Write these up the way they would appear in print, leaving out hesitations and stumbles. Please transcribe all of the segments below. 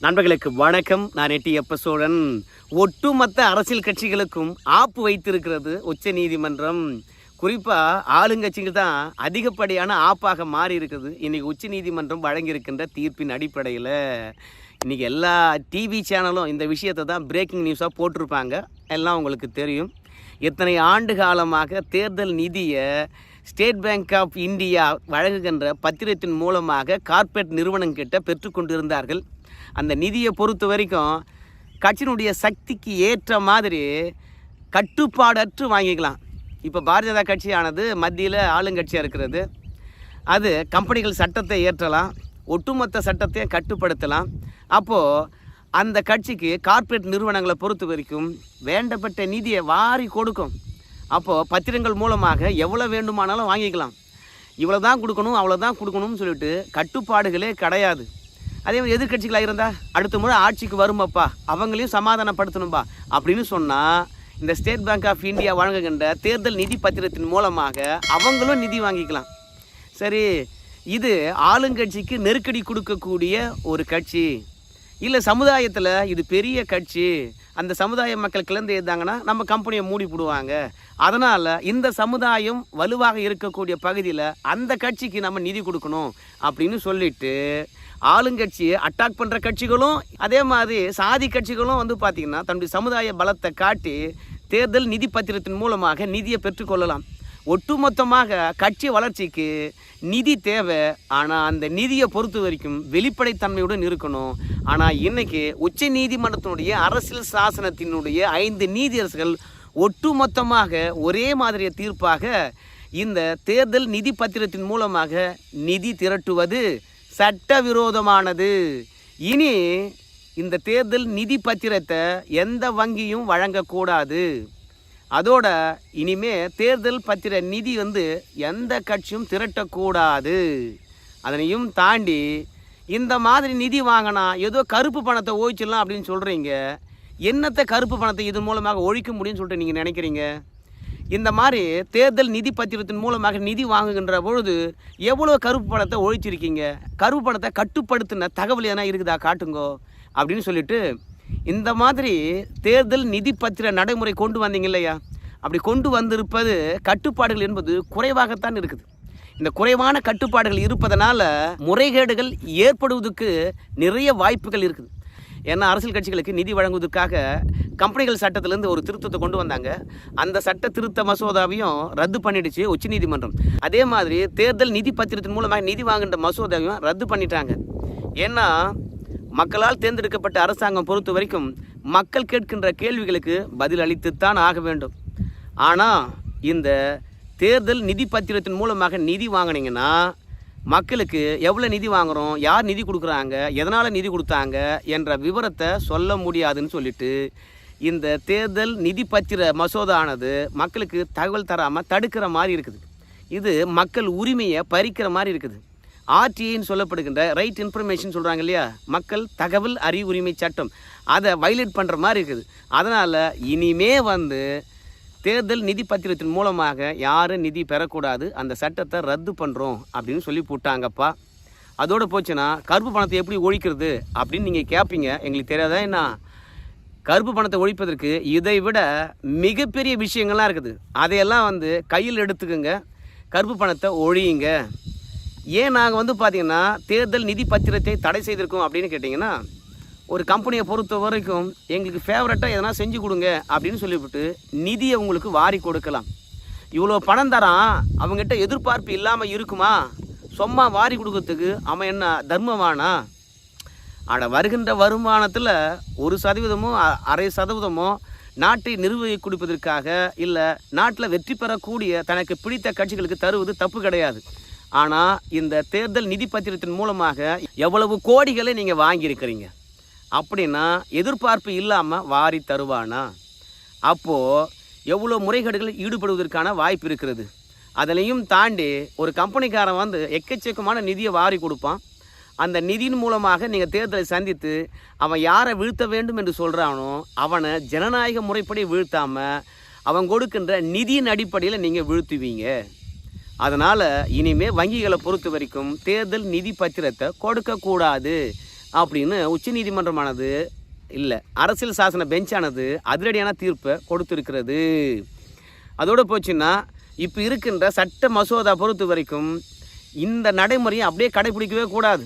நண்பர்களுக்கு வணக்கம். நான் எப்ப சோழன். ஒட்டுமொத்த அரசியல் கட்சிகளுக்கும் ஆப்பு வைத்திருக்கிறது உச்ச நீதிமன்றம். குறிப்பாக ஆளுங்கட்சிகள் தான் அதிகப்படியான ஆப்பாக மாறி இருக்குது. இன்றைக்கி உச்ச நீதிமன்றம் வழங்கியிருக்கின்ற தீர்ப்பின் அடிப்படையில் இன்றைக்கி எல்லா டிவி சேனலும் இந்த விஷயத்தை தான் பிரேக்கிங் நியூஸாக போட்டிருப்பாங்க. எல்லாம் உங்களுக்கு தெரியும். எத்தனை ஆண்டு காலமாக தேர்தல் நிதியை ஸ்டேட் பேங்க் ஆஃப் இந்தியா வழங்குகின்ற பத்திரத்தின் மூலமாக கார்ப்பரேட் நிறுவனங்கிட்ட பெற்றுக்கொண்டிருந்தார்கள். அந்த நிதியை பொறுத்த வரைக்கும் கட்சியினுடைய சக்திக்கு ஏற்ற மாதிரி கட்டுப்பாடற்று வாங்கிக்கலாம். இப்போ பாரதிய ஜனதா கட்சியானது மத்தியில் ஆளுங்கட்சியாக இருக்கிறது. அது கம்பெனிகள் சட்டத்தை ஏற்றலாம், ஒட்டுமொத்த சட்டத்தையும் கட்டுப்படுத்தலாம். அப்போது அந்த கட்சிக்கு கார்ப்பரேட் நிறுவனங்களை பொறுத்த வரைக்கும் வேண்டப்பட்ட நிதியை வாரி கொடுக்கும். அப்போது பத்திரங்கள் மூலமாக எவ்வளோ வேண்டுமானாலும் வாங்கிக்கலாம். இவ்வளோ தான் கொடுக்கணும், அவ்வளோ தான் கொடுக்கணும்னு சொல்லிட்டு கட்டுப்பாடுகளே கிடையாது. அதே மாதிரி எதிர்கட்சிகளாக இருந்தால் அடுத்த முறை ஆட்சிக்கு வரும்பப்பா, அவங்களையும் சமாதானப்படுத்தணும்பா அப்படின்னு சொன்னால் இந்த ஸ்டேட் பேங்க் ஆஃப் இந்தியா வழங்குகின்ற தேர்தல் நிதி பத்திரத்தின் மூலமாக அவங்களும் நிதி வாங்கிக்கலாம். சரி, இது ஆளுங்கட்சிக்கு நெருக்கடி கொடுக்கக்கூடிய ஒரு கட்சி இல்லை, சமுதாயத்தில் இது பெரிய கட்சி, அந்த சமுதாய மக்கள் கிளந்து இருந்தாங்கன்னா நம்ம கம்பெனியை மூடி போடுவாங்க. அதனால் இந்த சமுதாயம் வலுவாக இருக்கக்கூடிய பகுதியில் அந்த கட்சிக்கு நம்ம நிதி கொடுக்கணும் அப்படின்னு சொல்லிட்டு ஆளுங்கட்சியை அட்டாக் பண்ணுற கட்சிகளும் அதே மாதிரி சாதி கட்சிகளும் பார்த்திங்கன்னா தன்னுடைய சமுதாய பலத்தை காட்டி தேர்தல் நிதி பத்திரத்தின் மூலமாக நிதியை பெற்றுக்கொள்ளலாம். ஒட்டுமொத்தமாக கட்சி வளர்ச்சிக்கு நிதி தேவை. ஆனால் அந்த நிதியை பொறுத்த வரைக்கும் வெளிப்படைத்தன்மையுடன் இருக்கணும். ஆனால் இன்றைக்கி உச்ச நீதிமன்றத்தினுடைய அரசியல் சாசனத்தினுடைய 5 நீதியரசர்கள் ஒட்டுமொத்தமாக ஒரே மாதிரிய தீர்ப்பாக இந்த தேர்தல் நிதி பத்திரத்தின் மூலமாக நிதி திரட்டுவது சட்டவிரோதமானது. இனி இந்த தேர்தல் நிதி பத்திரத்தை எந்த வங்கியும் வழங்கக்கூடாது. அதோட இனிமே தேர்தல் பத்திர நிதி எந்த கட்சியும் திரட்டக்கூடாது. அதனையும் தாண்டி இந்த மாதிரி நிதி வாங்கினா ஏதோ கருப்பு பணத்தை ஒழிச்சிடலாம் அப்படின்னு சொல்கிறீங்க. என்னத்தை கருப்பு பணத்தை இது மூலமாக ஒழிக்க முடியும்னு சொல்லிட்டு நீங்கள் நினைக்கிறீங்க? இந்த மாதிரி தேர்தல் நிதி பத்திரத்தின் மூலமாக நிதி வாங்குகின்ற பொழுது எவ்வளோ கருப்பு பணத்தை ஒழிச்சிருக்கீங்க? கருப்பு பணத்தை கட்டுப்படுத்தின தகவல் எதனா இருக்குதா காட்டுங்கோ அப்படின்னு சொல்லிட்டு இந்த மாதிரி தேர்தல் நிதி பத்திர நடைமுறை கொண்டு வந்தீங்க இல்லையா? அப்படி கொண்டு வந்திருப்பது கட்டுப்பாடுகள் என்பது குறைவாகத்தான் இருக்குது. இந்த குறைவான கட்டுப்பாடுகள் இருப்பதனால முறைகேடுகள் ஏற்படுவதற்கு நிறைய வாய்ப்புகள் இருக்குது. ஏன்னா அரசியல் கட்சிகளுக்கு நிதி வழங்குவதற்காக கம்பெனிகள் சட்டத்திலேருந்து ஒரு திருத்தத்தை கொண்டு வந்தாங்க. அந்த சட்ட திருத்த மசோதாவையும் ரத்து பண்ணிடுச்சு உச்சநீதிமன்றம். அதே மாதிரி தேர்தல் நிதி பத்திரத்தின் மூலமாக நிதி வாங்குகின்ற மசோதாவையும் ரத்து பண்ணிட்டாங்க. ஏன்னா மக்களால் தேர்ந்தெடுக்கப்பட்ட அரசாங்கம் பொறுத்த வரைக்கும் மக்கள் கேட்கின்ற கேள்விகளுக்கு பதில் அளித்துத்தான் ஆக வேண்டும். ஆனால் இந்த தேர்தல் நிதி பத்திரத்தின் மூலமாக நிதி வாங்கினீங்கன்னா மக்களுக்கு எவ்வளோ நிதி வாங்குகிறோம், யார் நிதி கொடுக்குறாங்க, எதனால் நிதி கொடுத்தாங்க என்ற விவரத்தை சொல்ல முடியாதுன்னு சொல்லிட்டு இந்த தேர்தல் நிதி பத்திர மசோதானது மக்களுக்கு தகவல் தராமல் தடுக்கிற மாதிரி இருக்குது. இது மக்கள் உரிமையை பறிக்கிற மாதிரி இருக்குது. ஆர்டிஐன்னு சொல்லப்படுகின்ற ரைட் இன்ஃபர்மேஷன் சொல்கிறாங்க இல்லையா, மக்கள் தகவல் அறிவு உரிமை சட்டம், அதை வயலேட் பண்ணுற மாதிரி இருக்குது. அதனால் இனிமே தேர்தல் நிதி பத்திரத்தின் மூலமாக யாரும் நிதி பெறக்கூடாது, அந்த சட்டத்தை ரத்து பண்ணுறோம் அப்படின்னு சொல்லி போட்டாங்கப்பா. அதோடு போச்சுன்னா கருப்பு பணத்தை எப்படி ஒழிக்கிறது அப்படின்னு நீங்கள் கேட்பீங்க. எங்களுக்கு தெரியாதா என்ன? கருப்பு பணத்தை ஒழிப்பதற்கு இதை விட மிகப்பெரிய விஷயங்கள்லாம் இருக்குது. அதையெல்லாம் கையில் எடுத்துக்கோங்க, கருப்பு பணத்தை ஒழியுங்க. ஏன் நாங்கள் பார்த்திங்கன்னா தேர்தல் நிதி பத்திரத்தை தடை செய்திருக்கோம் அப்படின்னு கேட்டிங்கன்னா, ஒரு கம்பெனியை பொறுத்த வரைக்கும் எங்களுக்கு ஃபேவரட்டாக எதனா செஞ்சு கொடுங்க அப்படின்னு சொல்லிவிட்டு நிதியை உங்களுக்கு வாரி கொடுக்கலாம். இவ்வளோ பணம் தரான், அவங்ககிட்ட எதிர்பார்ப்பு இல்லாமல் இருக்குமா? சும்மா வாரி கொடுக்கறதுக்கு அவன் என்ன தர்மமானா? வருகின்ற வருமானத்தில் 1% 0.5% நாட்டை நிர்வகி கொடுப்பதற்காக இல்லை நாட்டில் வெற்றி பெறக்கூடிய தனக்கு பிடித்த கட்சிகளுக்கு தருவது தப்பு கிடையாது. ஆனால் இந்த தேர்தல் நிதி பத்திரத்தின் மூலமாக எவ்வளவு கோடிகளை நீங்கள் வாங்கியிருக்கிறீங்க அப்படின்னா எதிர்பார்ப்பு இல்லாமல் வாரி தருவானா? அப்போது எவ்வளோ முறைகேடுகள் ஈடுபடுவதற்கான வாய்ப்பு இருக்கிறது. அதிலையும் தாண்டி ஒரு கம்பெனிக்காரன் எக்கச்சக்கமான நிதியை வாரி கொடுப்பான். அந்த நிதியின் மூலமாக நீங்கள் தேர்தலை சந்தித்து அவன் யாரை வீழ்த்த வேண்டும் என்று சொல்கிறானோ அவனை ஜனநாயக முறைப்படி வீழ்த்தாமல் அவன் கொடுக்கின்ற நிதியின் அடிப்படையில் நீங்கள் வீழ்த்துவீங்க. அதனால் இனிமேல் வங்கிகளை பொறுத்த வரைக்கும் தேர்தல் நிதி பத்திரத்தை கொடுக்கக்கூடாது அப்படின்னு உச்சநீதிமன்றமானது இல்லை, அரசியல் சாசன பெஞ்சானது அதிரடியான தீர்ப்பை கொடுத்துருக்கிறது. அதோடு போச்சுன்னா இப்போ இருக்கின்ற சட்ட மசோதா பொறுத்த வரைக்கும் இந்த நடைமுறையை அப்படியே கடைபிடிக்கவே கூடாது,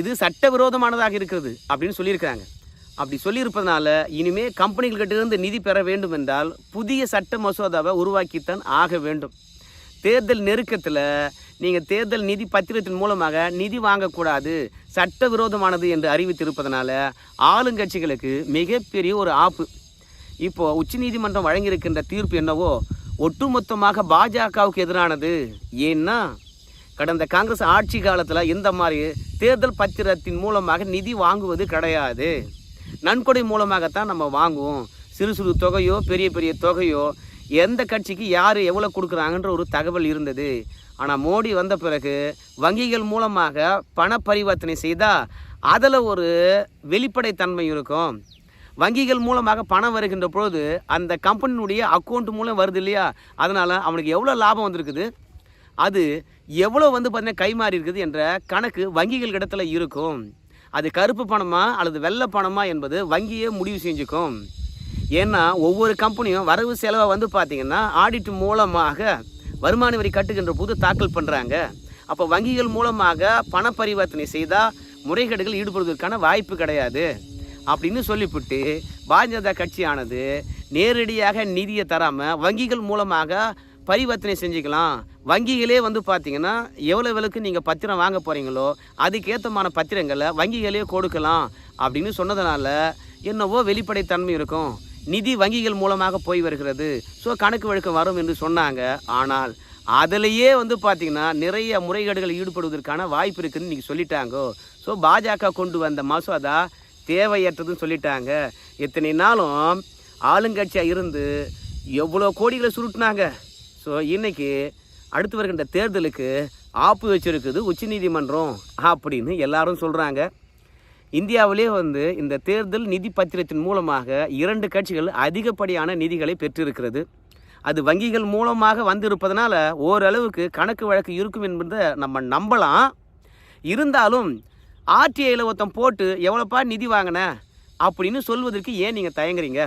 இது சட்டவிரோதமானதாக இருக்கிறது அப்படின்னு சொல்லியிருக்கிறாங்க. அப்படி சொல்லியிருப்பதனால இனிமேல் கம்பெனிகள்கிட்ட நிதி பெற வேண்டும் என்றால் புதிய சட்ட மசோதாவை உருவாக்கித்தான் ஆக வேண்டும். தேர்தல் நெருக்கத்தில் நீங்கள் தேர்தல் நிதி பத்திரத்தின் மூலமாக நிதி வாங்கக்கூடாது, சட்டவிரோதமானது என்று அறிவித்திருப்பதனால ஆளுங்கட்சிகளுக்கு மிகப்பெரிய ஒரு ஆப்பு. இப்போது உச்சநீதிமன்றம் வழங்கியிருக்கின்ற தீர்ப்பு என்னவோ ஒட்டுமொத்தமாக பாஜகவுக்கு எதிரானது. ஏன்னா கடந்த காங்கிரஸ் ஆட்சி காலத்தில் இந்த மாதிரி தேர்தல் பத்திரத்தின் மூலமாக நிதி வாங்குவது கிடையாது, நன்கொடை மூலமாகத்தான் நம்ம வாங்குவோம். சிறு சிறு தொகையோ பெரிய பெரிய தொகையோ எந்த கட்சிக்கு யார் எவ்வளோ கொடுக்குறாங்கன்ற ஒரு தகவல் இருந்தது. ஆனால் மோடி வந்த பிறகு வங்கிகள் மூலமாக பண பரிவர்த்தனை செய்தால் அதில் ஒரு வெளிப்படைத்தன்மை இருக்கும். வங்கிகள் மூலமாக பணம் வருகின்ற பொழுது அந்த கம்பெனியினுடைய அக்கௌண்ட் மூலம் வருது இல்லையா, அதனால் அவனுக்கு எவ்வளோ லாபம் வந்திருக்குது, அது எவ்வளோ பார்த்தீங்கன்னா கைமாறி இருக்குது என்ற கணக்கு வங்கிகள் இடத்துல இருக்கும். அது கருப்பு பணமா அல்லது வெள்ளை பணமா என்பது வங்கியே முடிவு செஞ்சுக்கும். ஏன்னா ஒவ்வொரு கம்பெனியும் வரவு செலவை பார்த்திங்கன்னா ஆடிட் மூலமாக வருமான வரி கட்டுகின்ற போது தாக்கல் பண்ணுறாங்க. அப்போ வங்கிகள் மூலமாக பண பரிவர்த்தனை செய்தால் முறைகேடுகள் ஈடுபடுவதற்கான வாய்ப்பு கிடையாது அப்படின்னு சொல்லிவிட்டு பாஜக கட்சியானது நேரடியாக நிதியை தராமல் வங்கிகள் மூலமாக பரிவர்த்தனை செஞ்சுக்கலாம். வங்கிகளே பார்த்திங்கன்னா எவ்வளோக்கு நீங்கள் பத்திரம் வாங்க போகிறீங்களோ அதுக்கேற்றமான பத்திரங்களை வங்கிகளே கொடுக்கலாம் அப்படின்னு சொன்னதுனால என்னவோ வெளிப்படைத்தன்மை இருக்கும், நிதி வங்கிகள் மூலமாக போய் வருகிறது, ஸோ கணக்கு வழக்கம் வரும் என்று சொன்னாங்க. ஆனால் அதிலேயே பார்த்திங்கன்னா நிறைய முறைகேடுகள் ஈடுபடுவதற்கான வாய்ப்பு இருக்குதுன்னு இன்றைக்கி சொல்லிட்டாங்க. ஸோ பாஜக கொண்டு வந்த மசோதா தேவையற்றதுன்னு சொல்லிட்டாங்க. எத்தனை நாளும் ஆளுங்கட்சியாக இருந்து எவ்வளோ கோடிகளை சுருட்டினாங்க. ஸோ இன்றைக்கி அடுத்து வருகின்ற தேர்தலுக்கு ஆப்பு வச்சுருக்குது உச்சநீதிமன்றம் அப்படின்னு எல்லாரும் சொல்கிறாங்க. இந்தியாவிலே இந்த தேர்தல் நிதி பத்திரத்தின் மூலமாக 2 கட்சிகள் அதிகப்படியான நிதிகளை பெற்றிருக்கிறது. அது வங்கிகள் மூலமாக வந்திருப்பதனால ஓரளவுக்கு கணக்கு வழக்கு இருக்கும் என்பதை நம்ம நம்பலாம். இருந்தாலும் ஆர்டிஐயில் ஒருத்தன் போட்டு எவ்வளோப்பா நிதி வாங்கின அப்படின்னு சொல்வதற்கு ஏன் நீங்கள் தயங்குறீங்க?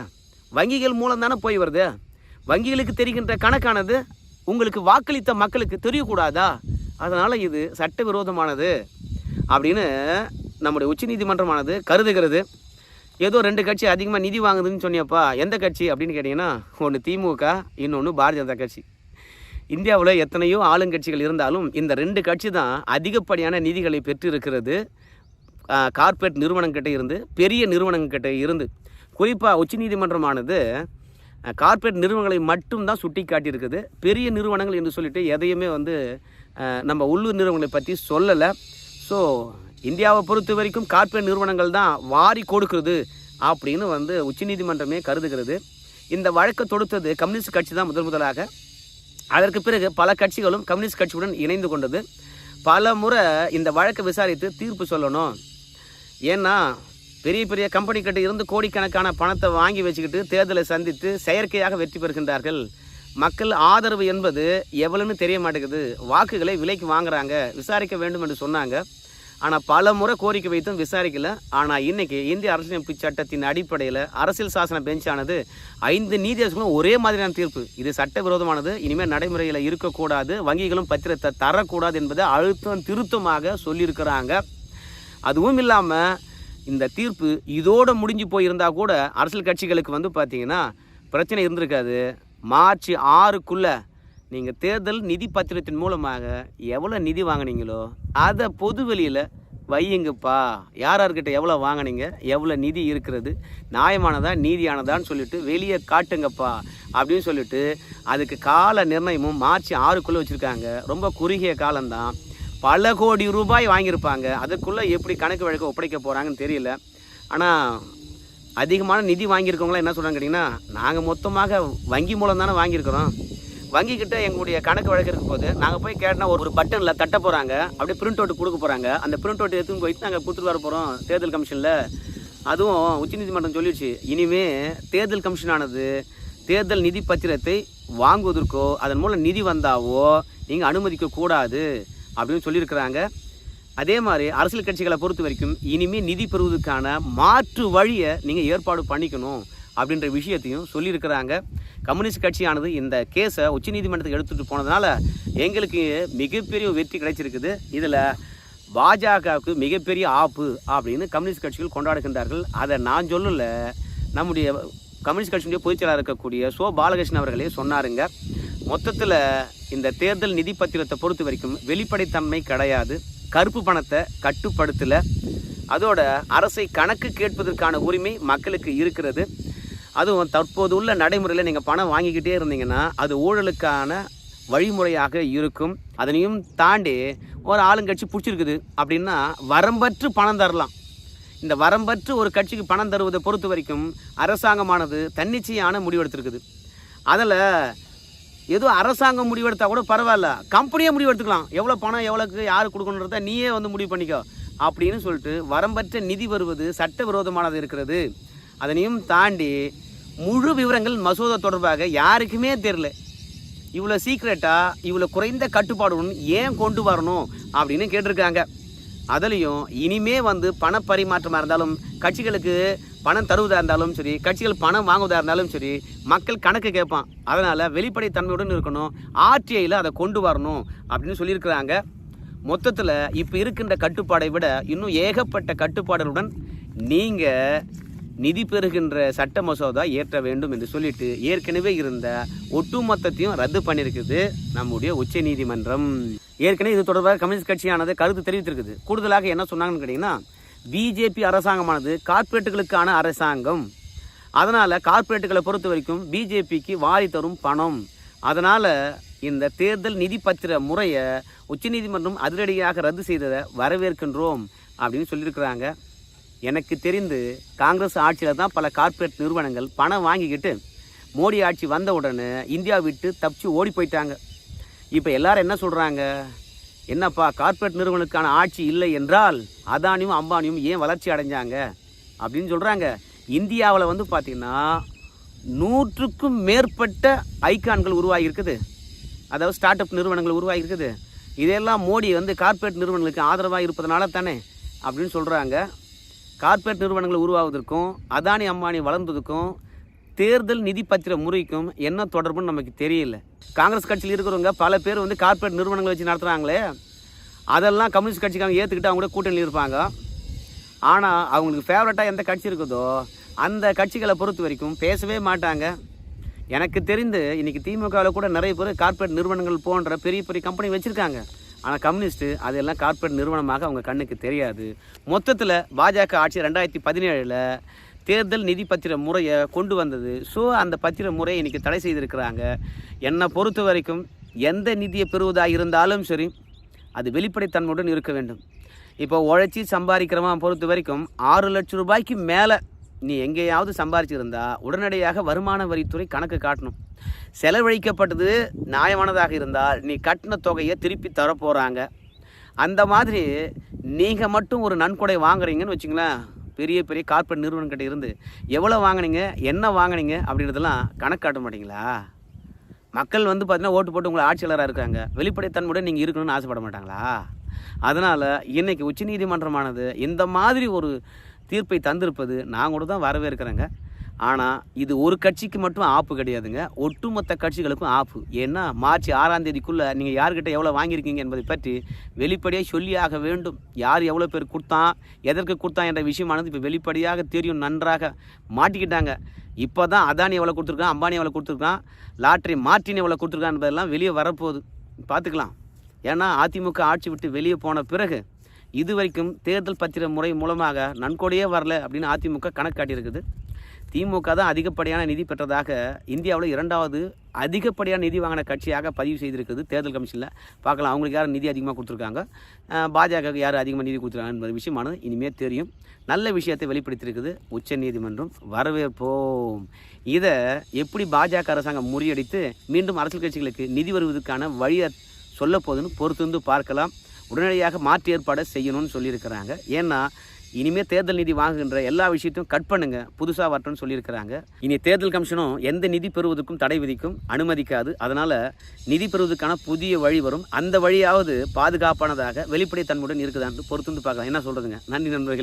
வங்கிகள் மூலம் தானே போய் வருது. வங்கிகளுக்கு தெரிகின்ற கணக்கானது உங்களுக்கு வாக்களித்த மக்களுக்கு தெரியக்கூடாதா? அதனால் இது சட்டவிரோதமானது அப்படின்னு நம்முடைய உச்சநீதிமன்றமானது கருதுகிறது. ஏதோ 2 கட்சி அதிகமாக நிதி வாங்குதுன்னு சொன்னியப்பா, எந்த கட்சி அப்படின்னு கேட்டிங்கன்னா ஒன்று திமுக, இன்னொன்று பாரதிய ஜனதா கட்சி. இந்தியாவில் எத்தனையோ ஆளுங்கட்சிகள் இருந்தாலும் இந்த 2 கட்சி தான் அதிகப்படியான நிதிகளை பெற்றிருக்கிறது. கார்ப்பரேட் நிறுவனங்கிட்ட இருந்து, பெரிய நிறுவனங்கிட்ட இருந்து. குறிப்பாக உச்சநீதிமன்றமானது கார்ப்பரேட் நிறுவனங்களை மட்டும்தான் சுட்டி காட்டியிருக்குது. பெரிய நிறுவனங்கள் என்று சொல்லிட்டு எதையுமே நம்ம உள்ளூர் நிறுவனங்களை பற்றி சொல்லலை. ஸோ இந்தியாவை பொறுத்த வரைக்கும் கார்ப்பரேட் நிறுவனங்கள் தான் வாரி கொடுக்குறது அப்படின்னு உச்சநீதிமன்றமே கருதுகிறது. இந்த வழக்கை தொடுத்தது கம்யூனிஸ்ட் கட்சி தான் முதலாக. அதற்கு பிறகு பல கட்சிகளும் கம்யூனிஸ்ட் கட்சியுடன் இணைந்து கொண்டது. பல முறை இந்த வழக்கை விசாரித்து தீர்ப்பு சொல்லணும். ஏன்னா பெரிய பெரிய கம்பெனிக்கிட்ட இருந்து கோடிக்கணக்கான பணத்தை வாங்கி வச்சுக்கிட்டு தேர்தலை சந்தித்து செயற்கையாக வெற்றி பெறுகின்றார்கள். மக்கள் ஆதரவு என்பது எவ்வளோன்னு தெரிய மாட்டேங்குது. வாக்குகளை விலைக்கு வாங்குறாங்க, விசாரிக்க வேண்டும் என்று சொன்னாங்க. ஆனால் பல முறை கோரிக்கை வைத்தும் விசாரிக்கல. ஆனால் இன்றைக்கி இந்திய அரசியலமைப்பு சட்டத்தின் அடிப்படையில் அரசியல் சாசன பெஞ்சானது 5 நீதியரசர்களும் ஒரே மாதிரியான தீர்ப்பு, இது சட்டவிரோதமானது, இனிமேல் நடைமுறையில் இருக்கக்கூடாது, வங்கிகளும் பத்திரத்தை தரக்கூடாது என்பதை அழுத்தம் திருத்தமாக சொல்லியிருக்கிறாங்க. அதுவும் இல்லாமல் இந்த தீர்ப்பு இதோடு முடிஞ்சு போயிருந்தால் கூட அரசியல் கட்சிகளுக்கு பார்த்திங்கன்னா பிரச்சனை இருந்திருக்காது. மார்ச் 6க்குள்ளே நீங்கள் தேர்தல் நிதி பத்திரத்தின் மூலமாக எவ்வளோ நிதி வாங்கினீங்களோ அதை பொது வெளியில் வையுங்கப்பா. யார்கிட்ட எவ்வளோ வாங்கினீங்க, எவ்வளோ நிதி இருக்கிறது, நியாயமானதா நீதியானதான்னு சொல்லிட்டு வெளியே காட்டுங்கப்பா அப்படின்னு சொல்லிட்டு அதுக்கு கால நிர்ணயமும் மார்ச் 6க்குள்ளே வச்சுருக்காங்க. ரொம்ப குறுகிய காலம்தான். பல கோடி ரூபாய் வாங்கியிருப்பாங்க. அதற்குள்ளே எப்படி கணக்கு வழக்கு ஒப்படைக்க போகிறாங்கன்னு தெரியல. ஆனால் அதிகமான நிதி வாங்கியிருக்கவங்களாம் என்ன சொல்கிறாங்க கேட்டிங்கன்னா, நாங்கள் மொத்தமாக வங்கி மூலம் தானே வாங்கியிருக்கிறோம், வங்கிக்கிட்ட எங்களுடைய கணக்கு வழக்கு இருக்கும் போது நாங்கள் போய் கேட்டால் ஒரு பட்டனில் தட்ட போகிறாங்க, அப்படியே பிரிண்ட் அவுட் கொடுக்க போகிறாங்க. அந்த பிரிண்ட் அவுட் எடுத்துன்னு போயிட்டு நாங்கள் கொடுத்துட்டு வர போகிறோம் தேர்தல் கமிஷனில். அதுவும் உச்சநீதிமன்றம் சொல்லிடுச்சு, இனிமேல் தேர்தல் கமிஷனானது தேர்தல் நிதி பத்திரத்தை வாங்குவதற்கோ அதன் மூலம் நிதி வந்தாவோ நீங்கள் அனுமதிக்கக்கூடாது அப்படின்னு சொல்லியிருக்கிறாங்க. அதே மாதிரி அரசியல் கட்சிகளை பொறுத்த வரைக்கும் இனிமேல் நிதி பெறுவதற்கான மாற்று வழியை நீங்கள் ஏற்பாடு பண்ணிக்கணும் அப்படின்ற விஷயத்தையும் சொல்லியிருக்கிறாங்க. கம்யூனிஸ்ட் கட்சியானது இந்த கேஸை உச்சநீதிமன்றத்துக்கு எடுத்துகிட்டு போனதுனால எங்களுக்கு மிகப்பெரிய வெற்றி கிடைச்சிருக்குது. இதில் பாஜகவுக்கு மிகப்பெரிய ஆப்பு அப்படின்னு கம்யூனிஸ்ட் கட்சிகள் கொண்டாடுகின்றார்கள். அதை நான் சொல்லலை, நம்முடைய கம்யூனிஸ்ட் கட்சியினுடைய பொதுச்செயலாளர் இருக்கக்கூடிய பாலகிருஷ்ணன் அவர்களே சொன்னாருங்க. மொத்தத்தில் இந்த தேர்தல் நிதி பத்திரத்தை பொறுத்த வரைக்கும் வெளிப்படைத்தன்மை கிடையாது, கருப்பு பணத்தை கட்டுப்படுத்தலை, அதோட அரசை கணக்கு கேட்பதற்கான உரிமை மக்களுக்கு இருக்கிறது. அதுவும் தற்போது உள்ள நடைமுறையில் நீங்கள் பணம் வாங்கிக்கிட்டே இருந்தீங்கன்னா அது ஊழலுக்கான வழிமுறையாக இருக்கும். அதனையும் தாண்டி ஒரு ஆளுங்கட்சி பிடிச்சிருக்குது அப்படின்னா வரம்பற்று பணம் தரலாம். இந்த வரம்பற்று ஒரு கட்சிக்கு பணம் தருவதை பொறுத்த வரைக்கும் அரசாங்கமானது தன்னிச்சையான முடிவெடுத்திருக்குது. அதில் ஏதோ அரசாங்கம் முடிவெடுத்தால் கூட பரவாயில்ல, கம்பெனியே முடிவெடுத்துக்கலாம், எவ்வளோ பணம் எவ்வளோக்கு யார் கொடுக்கணுன்றத நீயே முடிவு பண்ணிக்கோ அப்படின்னு சொல்லிட்டு வரம்பற்ற நிதி வருவது சட்டவிரோதமானது இருக்கிறது. அதனையும் தாண்டி முழு விவரங்கள் மசோதா தொடர்பாக யாருக்குமே தெரியல. இவ்வளோ சீக்ரெட்டாக இவ்வளோ குறைந்த கட்டுப்பாடுடன் ஏன் கொண்டு வரணும் அப்படின்னு கேட்டிருக்காங்க. அதுலேயும் இனிமே பண பரிமாற்றமாக இருந்தாலும் கட்சிகளுக்கு பணம் தருவதாக இருந்தாலும் சரி, கட்சிகள் பணம் வாங்குவதாக இருந்தாலும் சரி, மக்கள் கணக்கு கேட்பான். அதனால் வெளிப்படைத்தன்மையுடன் இருக்கணும், ஆர்டிஐயில் அதை கொண்டு வரணும் அப்படின்னு சொல்லியிருக்கிறாங்க. மொத்தத்தில் இப்போ இருக்கின்ற கட்டுப்பாடை விட இன்னும் ஏகப்பட்ட கட்டுப்பாடுகளுடன் நீங்கள் நிதி பெறுகின்ற சட்ட மசோதா ஏற்ற வேண்டும் என்று சொல்லிட்டு ஏற்கனவே இருந்த ஒட்டுமொத்தத்தையும் ரத்து பண்ணியிருக்குது நம்முடைய உச்ச நீதிமன்றம். ஏற்கனவே இது தொடர்பாக கம்யூனிஸ்ட் கட்சியானது கருத்து தெரிவித்திருக்குது. கூடுதலாக என்ன சொன்னாங்கன்னு கேட்டிங்கன்னா, பிஜேபி அரசாங்கமானது கார்ப்பரேட்டுகளுக்கான அரசாங்கம், அதனால் கார்ப்பரேட்டுகளை பொறுத்த வரைக்கும் பிஜேபிக்கு வாரி தரும் பணம், அதனால் இந்த தேர்தல் நிதி பத்திர முறையை உச்சநீதிமன்றம் அதிரடியாக ரத்து செய்ததை வரவேற்கின்றோம் அப்படின்னு சொல்லியிருக்கிறாங்க. எனக்கு தெரிந்து காங்கிரஸ் ஆட்சியில் தான் பல கார்ப்பரேட் நிறுவனங்கள் பணம் வாங்கிக்கிட்டு மோடி ஆட்சி வந்த உடனே இந்தியா விட்டு தப்பிச்சு ஓடி போயிட்டாங்க. இப்போ எல்லாரும் என்ன சொல்கிறாங்க, என்னப்பா கார்ப்பரேட் நிறுவனங்களுக்கான ஆட்சி இல்லை என்றால் அதானியும் அம்பானியும் ஏன் வளர்ச்சி அடைஞ்சாங்க அப்படின்னு சொல்கிறாங்க. இந்தியாவில் பார்த்திங்கன்னா 100க்கும் மேற்பட்ட ஐகான்கள் உருவாகி இருக்குது, அதாவது ஸ்டார்ட் அப் நிறுவனங்கள் உருவாகி இருக்குது. இதெல்லாம் மோடி கார்ப்பரேட் நிறுவனங்களுக்கு ஆதரவாக இருப்பதனால தானே அப்படின்னு சொல்கிறாங்க. கார்ப்பரேட் நிறுவனங்கள் உருவாவதற்கும் அதானி அம்பானி வளர்ந்ததுக்கும் தேர்தல் நிதி பத்திர முறைக்கும் என்ன தொடர்புன்னு நமக்கு தெரியல. காங்கிரஸ் கட்சியில் இருக்கிறவங்க பல பேர் கார்ப்பரேட் நிறுவனங்களை வச்சு நடத்துகிறாங்களே, அதெல்லாம் கம்யூனிஸ்ட் கட்சிக்காரங்க ஏற்றுக்கிட்டு அவங்க கூட கூட்டணியில் இருப்பாங்க. ஆனால் அவங்களுக்கு ஃபேவரட்டாக எந்த கட்சி இருக்குதோ அந்த கட்சிகளை பொறுத்த வரைக்கும் பேசவே மாட்டாங்க. எனக்கு தெரிந்து இன்றைக்கி திமுகவில் கூட நிறைய பேர் கார்ப்பரேட் நிறுவனங்கள் போன்ற பெரிய பெரிய கம்பெனி வச்சுருக்காங்க. ஆனால் கம்யூனிஸ்ட்டு அதெல்லாம் கார்ப்பரேட் நிறுவனமாக அவங்க கண்ணுக்கு தெரியாது. மொத்தத்தில் பாஜக ஆட்சி 2017 தேர்தல் நிதி பத்திர முறையை கொண்டு வந்தது. ஸோ அந்த பத்திர முறையை இன்றைக்கி தடை செய்திருக்கிறாங்க. என்னை பொறுத்த வரைக்கும் எந்த நிதியை பெறுவதாக இருந்தாலும் சரி அது வெளிப்படைத்தன்மையுடன் இருக்க வேண்டும். இப்போ உழைச்சி சம்பாதிக்கிறவன் பொறுத்த வரைக்கும் 6 லட்சம் ரூபாய்க்கு மேலே நீ எங்கேயாவது சம்பாதிச்சிருந்தா உடனடியாக வருமான வரித்துறை கணக்கு காட்டணும். செலவழிக்கப்பட்டது நியாயமானதாக இருந்தால் நீ கட்டின தொகையை திருப்பி தரப்போகிறாங்க. அந்த மாதிரி நீங்கள் மட்டும் ஒரு நன்கொடை வாங்குறீங்கன்னு வச்சுங்களேன், பெரிய பெரிய கார்ப்பரேட் நிறுவனங்கிட்ட இருந்து எவ்வளோ வாங்கினீங்க, என்ன வாங்கினீங்க அப்படின்றதெல்லாம் கணக்கு காட்ட மாட்டிங்களா? மக்கள் பார்த்தீங்கன்னா ஓட்டு போட்டு உங்களை ஆட்சியாளராக இருக்காங்க, வெளிப்படைத்தன்மையுடன் நீங்கள் இருக்கணும்னு ஆசைப்பட மாட்டாங்களா? அதனால் இன்றைக்கி உச்சநீதிமன்றமானது இந்த மாதிரி ஒரு தீர்ப்பை தந்திருப்பது நான் கூட தான் வரவேற்கிறேங்க. ஆனால் இது ஒரு கட்சிக்கு மட்டும் ஆப்பு கிடையாதுங்க, ஒட்டுமொத்த கட்சிகளுக்கும் ஆப்பு. ஏன்னா மார்ச் 6ஆம் தேதிக்குள்ளே நீங்கள் யார்கிட்ட எவ்வளோ வாங்கியிருக்கீங்க என்பதை பற்றி வெளிப்படையாக சொல்லியாக வேண்டும். யார் எவ்வளோ பேர் கொடுத்தான், எதற்கு கொடுத்தான் என்ற விஷயமானது இப்போ வெளிப்படையாக தெரியும். நன்றாக மாட்டிக்கிட்டாங்க. இப்போ தான் அதானி எவ்வளோ கொடுத்துருக்கான், அம்பானி எவ்வளோ கொடுத்துருக்கான், லாட்ரி மார்ட்டின் எவ்வளோ கொடுத்துருக்கான் என்பதெல்லாம் வெளியே வரப்போகுது, பார்த்துக்கலாம். ஏன்னா அதிமுக ஆட்சி விட்டு வெளியே போன பிறகு இது வரைக்கும் தேர்தல் பத்திர முறை மூலமாக நன்கொடையே வரல அப்படின்னு அதிமுக கணக்கு காட்டியிருக்குது. திமுக தான் அதிகப்படியான நிதி பெற்றதாக இந்தியாவில் 2வது அதிகப்படியான நிதி வாங்கின கட்சியாக பதிவு செய்திருக்குது தேர்தல் கமிஷனில். பார்க்கலாம் அவங்களுக்கு யார் நிதி அதிகமாக கொடுத்துருக்காங்க, பாஜகவுக்கு யார் அதிகமாக நிதி கொடுத்துருக்காங்க என்பது விஷயமானது இனிமேல் தெரியும். நல்ல விஷயத்தை வெளிப்படுத்தியிருக்குது உச்ச நீதிமன்றம், வரவேற்போம். இதை எப்படி பாஜக அரசாங்கம் முறியடித்து மீண்டும் அரசியல் கட்சிகளுக்கு நிதி வருவதற்கான வழியை சொல்ல போதுன்னு பொறுத்திருந்து பார்க்கலாம். உடனடியாக மாற்று ஏற்பாடை செய்யணும்னு சொல்லியிருக்கிறாங்க. ஏன்னா இனிமேல் தேர்தல் நிதி வாங்குகின்ற எல்லா விஷயத்தையும் கட் பண்ணுங்க, புதுசாக வரட்டும்னு சொல்லியிருக்கிறாங்க. இனி தேர்தல் கமிஷனும் எந்த நிதி பெறுவதற்கும் தடை விதிக்கும் அனுமதிக்காது. அதனால் நிதி பெறுவதற்கான புதிய வழி வரும். அந்த வழியாவது பாதுகாப்பானதாக வெளிப்படைத்தன்மையுடன் இருக்குதான்னு பொறுத்து பார்க்கலாம். என்ன சொல்கிறதுங்க? நன்றி நண்பர்கள்.